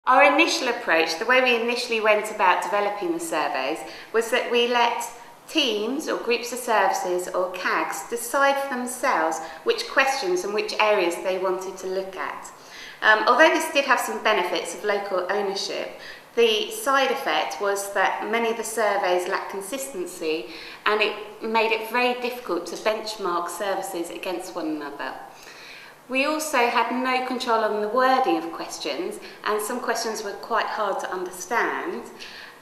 Our initial approach, the way we initially went about developing the surveys, was that we let teams or groups of services or CAGs decide for themselves which questions and which areas they wanted to look at. Although this did have some benefits of local ownership, the side effect was that many of the surveys lacked consistency, and it made it very difficult to benchmark services against one another. We also had no control on the wording of questions, and some questions were quite hard to understand.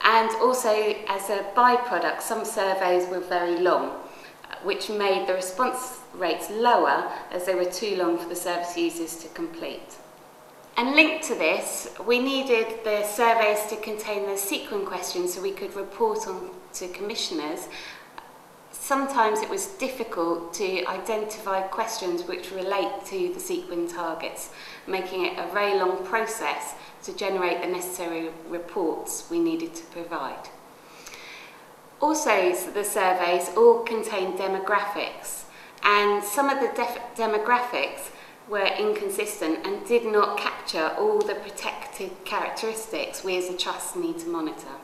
And also, as a byproduct, some surveys were very long, which made the response rates lower as they were too long for the service users to complete. And linked to this, we needed the surveys to contain the sequence questions so we could report on to commissioners. Sometimes it was difficult to identify questions which relate to the sequence targets, making it a very long process to generate the necessary reports we needed to provide. Also, the surveys all contained demographics, and some of the demographics were inconsistent and did not capture all the protected characteristics we as a trust need to monitor.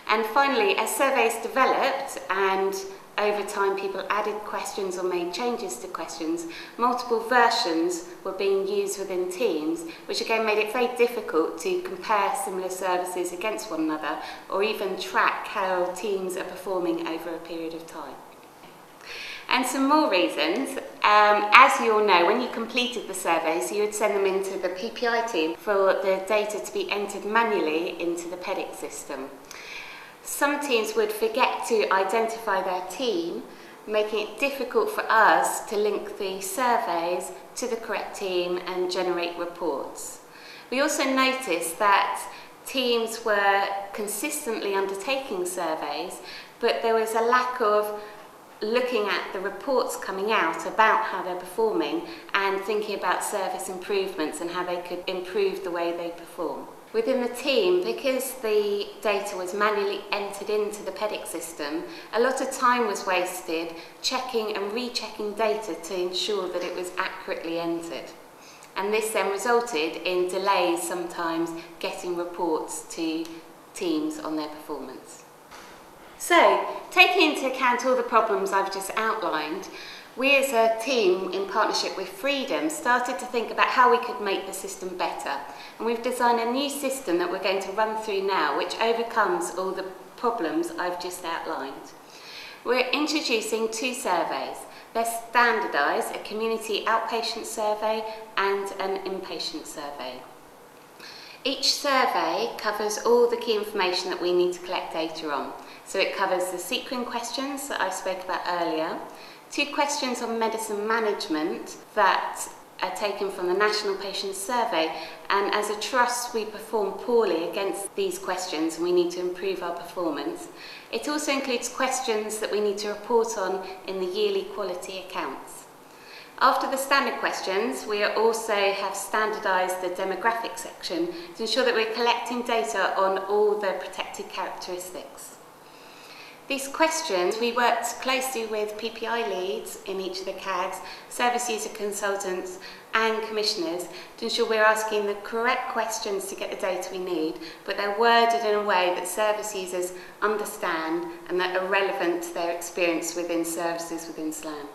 And finally, as surveys developed and over time people added questions or made changes to questions, multiple versions were being used within teams, which again made it very difficult to compare similar services against one another or even track how teams are performing over a period of time. And some more reasons. As you all know, when you completed the surveys, you would send them into the PPI team for the data to be entered manually into the Pedic system. Some teams would forget to identify their team, making it difficult for us to link the surveys to the correct team and generate reports. We also noticed that teams were consistently undertaking surveys, but there was a lack of looking at the reports coming out about how they're performing and thinking about service improvements and how they could improve the way they perform. Within the team, because the data was manually entered into the Pedic system, a lot of time was wasted checking and rechecking data to ensure that it was accurately entered. And this then resulted in delays sometimes getting reports to teams on their performance. So, taking into account all the problems I've just outlined, we as a team, in partnership with Freedom, started to think about how we could make the system better. And we've designed a new system that we're going to run through now, which overcomes all the problems I've just outlined. We're introducing two surveys. They're standardised, a community outpatient survey and an inpatient survey. Each survey covers all the key information that we need to collect data on. So it covers the sequence questions that I spoke about earlier, 2 questions on medicine management that are taken from the National Patient Survey, and as a trust we perform poorly against these questions and we need to improve our performance. It also includes questions that we need to report on in the yearly quality accounts. After the standard questions, we also have standardised the demographic section to ensure that we're collecting data on all the protected characteristics. These questions, we worked closely with PPI leads in each of the CAGs, service user consultants and commissioners to ensure we're asking the correct questions to get the data we need, but they're worded in a way that service users understand and that are relevant to their experience within services within SLAN.